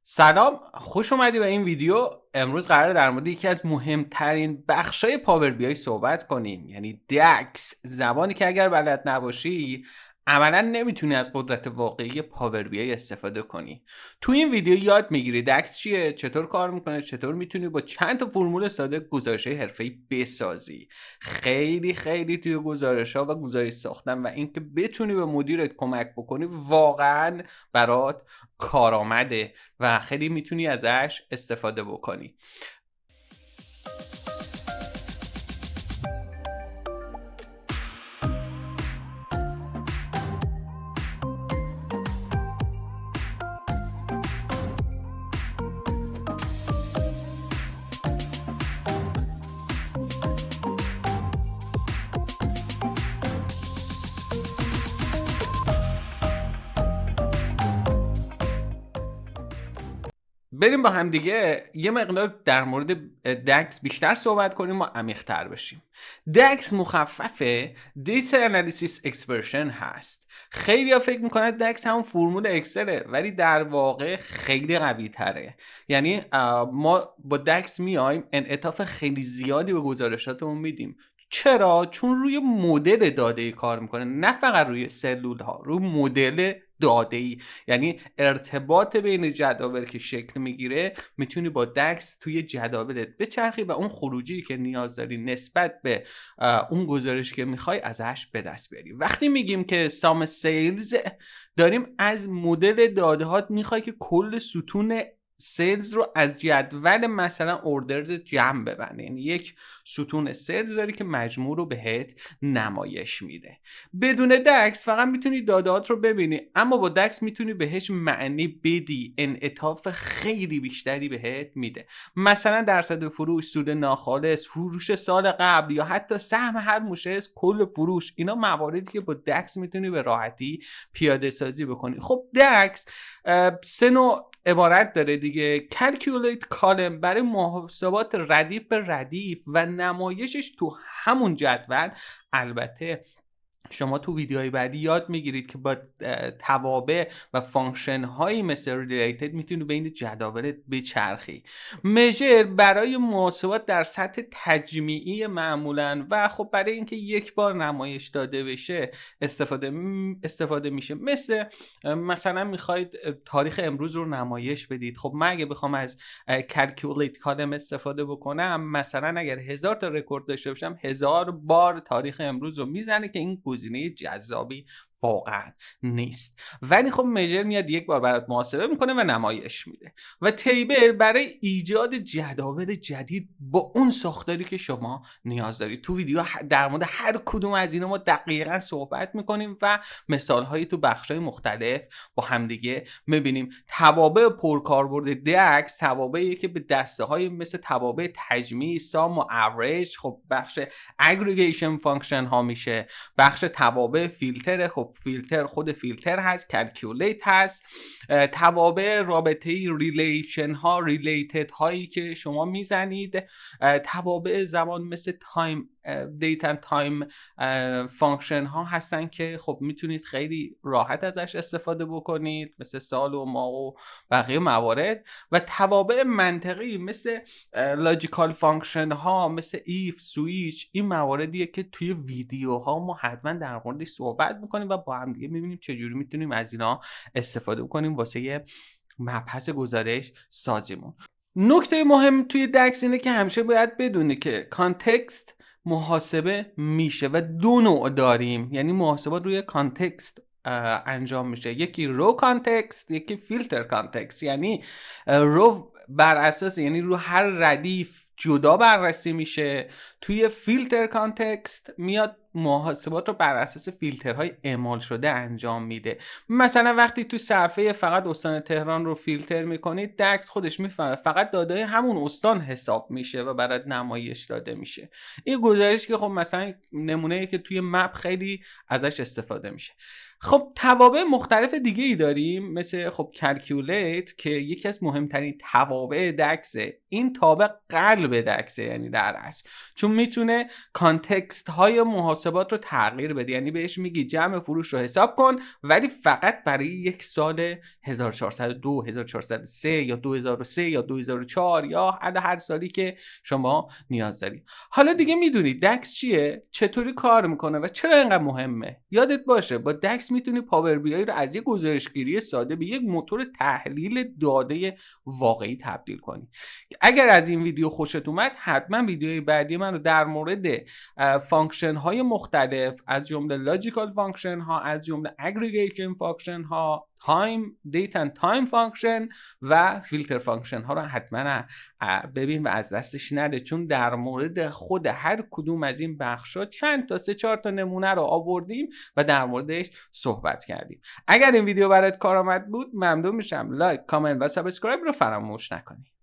سلام، خوش اومدی به این ویدیو. امروز قراره در مورد یکی از مهمترین بخشای پاور بی آی صحبت کنیم، یعنی دکس. زبانی که اگر بلد نباشی عملا نمیتونی از قدرت واقعی پاور بی آی استفاده کنی. تو این ویدیو یاد میگیری دکس چیه، چطور کار میکنه، چطور میتونی با چند تا فرمول ساده گزارش‌های حرفه‌ای بسازی. خیلی خیلی توی گزارش‌ها و گزارش ساختن و اینکه بتونی به مدیرت کمک بکنی واقعا برات کارآمده و خیلی میتونی ازش استفاده بکنی. بریم با هم دیگه یه مقدار در مورد دکس بیشتر صحبت کنیم و عمیق‌تر بشیم. دکس مخفف Data Analysis Expression هست. خیلی ها فکر میکنن دکس همون فرمول اکسله، ولی در واقع خیلی قوی تره. یعنی ما با دکس میایم انعطاف خیلی زیادی به گزارشاتمون میدیم. چرا؟ چون روی مدل داده‌ای کار میکنه، نه فقط روی سلول ها، روی مدل داده‌ای. یعنی ارتباط بین جداول که شکل میگیره میتونی با دکس توی جداولت بچرخی و اون خروجی که نیاز داری نسبت به اون گزارش که میخوای ازش به دست بیاری. وقتی میگیم که سام سیلز، داریم از مدل داده هات میخوای که کل ستون سیلز رو از جدول مثلا اوردرز جمع ببنده. یعنی یک ستون سیلز داری که مجموع رو بهت نمایش میده. بدون دکس فقط میتونی دادهات رو ببینی، اما با دکس میتونی بهش معنی بدی، انعطاف خیلی بیشتری بهت میده. مثلا درصد فروش، سود ناخالص، فروش سال قبل یا حتی سهم هر مشتری، کل فروش، اینا مواردی که با دکس میتونی به راحتی پیاده سازی بکنی. خب دکس سه نوع عبارت داره دیگه: calculate کالم برای محاسبات ردیف به ردیف و نمایشش تو همون جدول. البته شما تو ویدیوهای بعدی یاد میگیرید که با توابع و فانکشن هایی مثل ریلیتد میتونی بین جداولت بچرخی. میجر برای محاسبات در سطح تجمیعی معمولا و خب برای اینکه یک بار نمایش داده بشه استفاده میشه. مثلا میخواید تاریخ امروز رو نمایش بدید. خب من اگه بخوام از calculate کالم استفاده بکنم، مثلا اگر 1000 تا رکورد داشته باشم 1000 بار تاریخ امروز رو میزنه که این گزینه جذابی واقعا نیست. ولی خب میجر میاد یک بار برات محاسبه میکنه و نمایش میده. و تیبل برای ایجاد جداول جدید با اون ساختاری که شما نیاز دارید. تو ویدیو در مورد هر کدوم از اینا ما دقیقاً صحبت میکنیم و مثالهایی تو بخشای مختلف با همدیگه میبینیم. توابع پرکاربرد دکس توابعی که به دسته های مثل توابع تجمیع، سام و اوریج، خب بخش اگریگیشن فانکشن ها میشه. بخش توابع فیلتر، خب فیلتر خود فیلتر هست، کلکیولیت هست. توابع رابطه ریلیشن ها، ریلیتد هایی که شما میزنید. توابع زمان مثل تایم، دیت اند تایم فانکشن ها هستن که خب میتونید خیلی راحت ازش استفاده بکنید، مثل سال و ماه و بقیه موارد. و توابع منطقی مثل لاجیکال فانکشن ها، مثل ایف، سویچ، این مواردیه که توی ویدیوها ما حتما در موردش صحبت میکنیم و با هم دیگه میبینیم چجوری میتونیم از اینا استفاده کنیم واسه مبحث گزارش سازیمون. نکته مهم توی دکس اینه که همیشه باید بدونی که کانتکست محاسبه میشه و دو نوع داریم. یعنی محاسبات روی کانتکست انجام میشه، یکی رو کانتکست، یکی فیلتر کانتکست. یعنی رو بر اساس، یعنی رو هر ردیف جدا بررسی میشه. توی فیلتر کانتکست میاد محاسبات رو بر اساس فیلترهای اعمال شده انجام میده. مثلا وقتی تو صفحه فقط استان تهران رو فیلتر میکنید، دکس خودش میفهمه فقط داده همون استان حساب میشه و برات نمایش داده میشه. این گزارش که خب مثلا نمونه‌ای که توی مپ خیلی ازش استفاده میشه. خب توابع مختلف دیگه ای داریم، مثل خب کلکیولیت که یکی از مهمترین توابع دکسه. این تابع قلب دکسه، یعنی در اصل چون میتونه کانتکست های محاسبات رو تغییر بده. یعنی بهش میگی جمع فروش رو حساب کن ولی فقط برای یک سال 1402 1403 یا 2003 یا 2004 یا هر سالی که شما نیاز داری. حالا دیگه میدونی دکس چیه، چطوری کار میکنه و چرا اینقدر مهمه. یادت باشه با دکس میتونی پاور بی آی رو از یک گزارشگیری ساده به یک موتور تحلیل داده واقعی تبدیل کنی. اگر از این ویدیو خوشت اومد حتما ویدیوی بعدی من رو در مورد فانکشن های مختلف از جمله لاجیکال فانکشن ها، از جمله اگریگیشن فانکشن ها، تایم دیت اند تایم فانکشن و فیلتر فانکشن ها رو حتما ببین و از دستش نده، چون در مورد خود هر کدوم از این بخشا چند تا 3-4 تا نمونه رو آوردیم و در موردش صحبت کردیم. اگر این ویدیو برات کارآمد بود ممنون میشم لایک، کامنت و سابسکرایب رو فراموش نکنید.